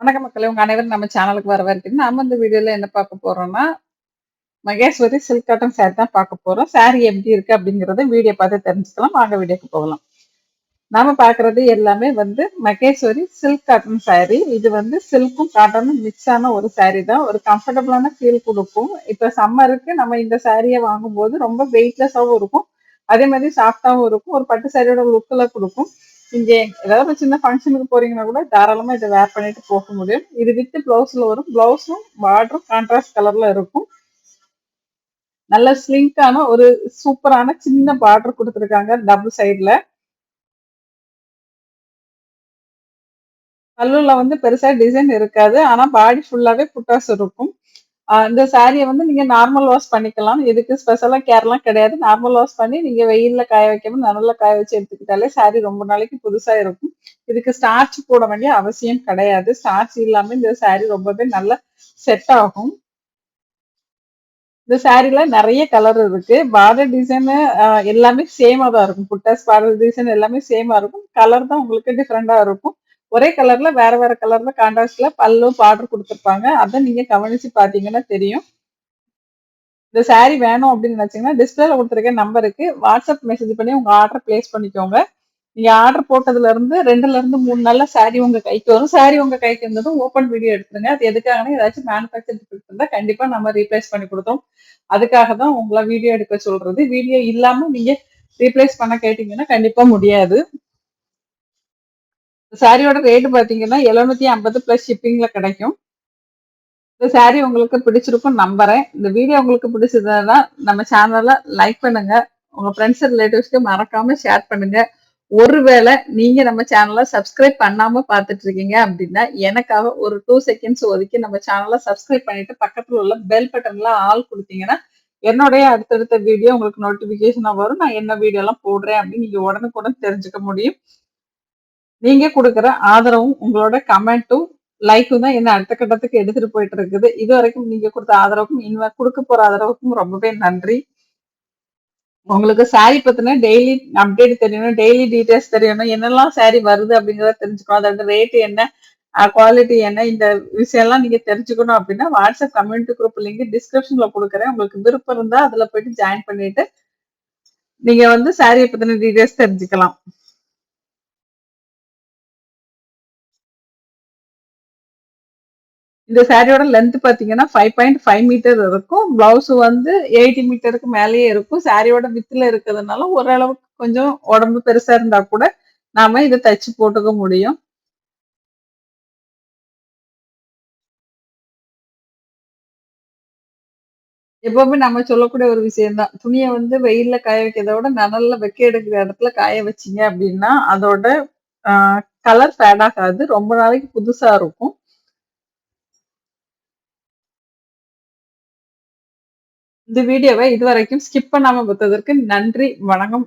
வணக்கம் மக்களே! உங்க அனைவரும் நம்ம சேனலுக்கு வரவேற்கிறேன். நாம இந்த வீடியோல என்ன பார்க்க போறோம்னா, மகேஸ்வரி சில்க் காட்டன் சாரி தான் பார்க்க போறோம். சாரி எப்படி இருக்கு அப்படிங்கிறத வீடியோ பார்த்து தெரிஞ்சுக்கலாம். வாங்க வீடியோக்கு போகலாம். நாம பார்க்குறது எல்லாமே மகேஸ்வரி சில்க் காட்டன் சாரி. இது சில்க்கும் காட்டனும் மிக்ஸ் ஆன ஒரு சாரி தான். ஒரு கம்ஃபர்டபுளான ஃபீல் குடுக்கும். இப்ப சம்மருக்கு நம்ம இந்த சாரிய வாங்கும்போது ரொம்ப வெயிட்லெஸ்ஸாவும் இருக்கும். அதே மாதிரி சாஃப்ட்டாவும் இருக்கும். ஒரு பட்டு சாரியோட லுக்ல குடுக்கும். இங்க ஏதாவது ஒரு சின்ன ஃபங்ஷனுக்கு போறீங்கன்னா கூட தாராளமா இத வேர் பண்ணிட்டு போக முடியும். இது வித் பிளவுஸ்ல வரும். பிளவுஸும் பார்டரும் கான்ட்ராஸ்ட் கலர்ல இருக்கும். நல்ல ஸ்லிங்கான ஒரு சூப்பரான சின்ன பார்டர் குடுத்துருக்காங்க டபுள் சைடுல. பல்லுல பெருசா டிசைன் இருக்காது. ஆனா பாடி ஃபுல்லாவே புட்டாஸ் இருக்கும். இந்த சாரிய நீங்க நார்மல் வாஷ் பண்ணிக்கலாம். இதுக்கு ஸ்பெஷலா கேர்லாம் கிடையாது. நார்மல் வாஷ் பண்ணி நீங்க வெயில்ல காய வைக்காம நிழல்ல காய வச்சு எடுத்துக்கிட்டாலே சாரி ரொம்ப நாளைக்கு புதுசா இருக்கும். இதுக்கு ஸ்டார்ச் போட வேண்டிய அவசியம் கிடையாது. ஸ்டார்ச் இல்லாம இந்த சாரி ரொம்பவே நல்லா செட் ஆகும். இந்த சாரில நெறைய கலர் இருக்கு. பார்டர் டிசைனு எல்லாமே சேமா தான் இருக்கும். புட்டாஸ் பார்டர் டிசைன் எல்லாமே சேமா இருக்கும். கலர் தான் உங்களுக்கு டிஃபரெண்டா இருக்கும். ஒரே கலர்ல வேற வேற கலர்ல கான்ட்ராஸ்ட்ல பல்லு பார்டர் குடுத்துருப்பாங்க. அத நீங்க கவனிச்சு பார்த்தீங்கன்னா தெரியும். இந்த சாரி வேணும் அப்படின்னு நினைச்சீங்கன்னா, டிஸ்பிளேல குடுத்துருக்க நம்பருக்கு வாட்ஸ்அப் மெசேஜ் பண்ணி உங்க ஆர்டர் பிளேஸ் பண்ணிக்கோங்க. நீங்க ஆர்டர் போட்டதுல இருந்து 2ல இருந்து 3 நாள்ல சாரி உங்க கைக்கு வரும். சாரி உங்க கைக்கு வந்ததும் ஓப்பன் வீடியோ எடுத்துருங்க. அது எதுக்காகன்னா, ஏதாச்சும் மேனுஃபேக்சர் டிஃபெக்ட் இருந்தா கண்டிப்பா நம்ம ரீப்ளேஸ் பண்ணி குடுத்தோம். அதுக்காக தான் உங்கள வீடியோ எடுக்க சொல்றது. வீடியோ இல்லாம நீங்க ரீப்ளேஸ் பண்ண கேட்டீங்கன்னா கண்டிப்பா முடியாது. சாரியோட ரேட் பார்த்தீங்கன்னா, 750 பிளஸ் ஷிப்பிங்ல கிடைக்கும். இந்த சாரி உங்களுக்கு பிடிச்சிருக்கும்னு நம்புறேன். இந்த வீடியோ உங்களுக்கு பிடிச்சதுன்னா நம்ம சேனல லைக் பண்ணுங்க. உங்க ஃப்ரெண்ட்ஸ், ரிலேட்டிவ்ஸ்க்கு மறக்காம ஷேர் பண்ணுங்க. ஒருவேளை நீங்க நம்ம சேனல சப்ஸ்கிரைப் பண்ணாம பார்த்துட்டு இருக்கீங்க அப்படின்னா, எனக்காக ஒரு 2 செகண்ட்ஸ் ஒதுக்கி நம்ம சேனல சப்ஸ்கிரைப் பண்ணிட்டு பக்கத்துல உள்ள பெல் பட்டன்ல ஆல் குடுத்தீங்கன்னா, என்னுடைய அடுத்தடுத்த வீடியோ உங்களுக்கு நோட்டிஃபிகேஷனா வரும். நான் என்ன வீடியோலாம் போடுறேன் அப்படின்னு நீங்க உடனுக்குடன் தெரிஞ்சுக்க முடியும். நீங்க குடுக்குற ஆதரவும், உங்களோட கமெண்ட்டும், லைக்கும் தான் என்ன அடுத்த கட்டத்துக்கு எடுத்துட்டு போயிட்டு இருக்குது. இதுவரைக்கும் நீங்க குடுத்த ஆதரவுக்கும், இனிமே குடுக்க போற ஆதரவுக்கும் ரொம்பவே நன்றி. உங்களுக்கு சாரி பத்தின டெய்லி அப்டேட் தெரியணும், டெய்லி டீட்டெயில்ஸ் தெரியணும், என்னெல்லாம் சாரி வருது அப்படிங்கிறத தெரிஞ்சுக்கணும். அதோட ரேட் என்ன, குவாலிட்டி என்ன, இந்த விஷயம்லாம் நீங்க தெரிஞ்சுக்கணும் அப்படின்னா, வாட்ஸ்அப் கம்யூனிட்டி குரூப் லிங்க் டிஸ்கிரிப்ஷன்ல குடுக்குறேன். உங்களுக்கு விருப்பம் இருந்தா அதுல போயிட்டு ஜாயின் பண்ணிட்டு, நீங்க சாரிய பத்தின டீட்டெயில்ஸ் தெரிஞ்சுக்கலாம். இந்த சாரியோட லென்த் பாத்தீங்கன்னா 5.5 மீட்டர் இருக்கும். பிளவுஸ் 80 மீட்டருக்கு மேலேயே இருக்கும். சாரியோட வித்துல இருக்கிறதுனால ஓரளவுக்கு கொஞ்சம் உடம்பு பெருசா இருந்தா கூட நாம இத தச்சு போட்டுக்க முடியும். எப்பவுமே நம்ம சொல்லக்கூடிய ஒரு விஷயம் தான். துணிய வெயில்ல காய வைக்கிறத விட நிழல்ல வெக்க எடுக்கிற இடத்துல காய வச்சீங்க அப்படின்னா, அதோட ஆ கலர் ஃபேட் ஆகாது. ரொம்ப நாளைக்கு புதுசா இருக்கும். இந்த வீடியோவ இதுவரைக்கும் ஸ்கிப் பண்ணாம பார்த்ததற்கு நன்றி. வணக்கம்.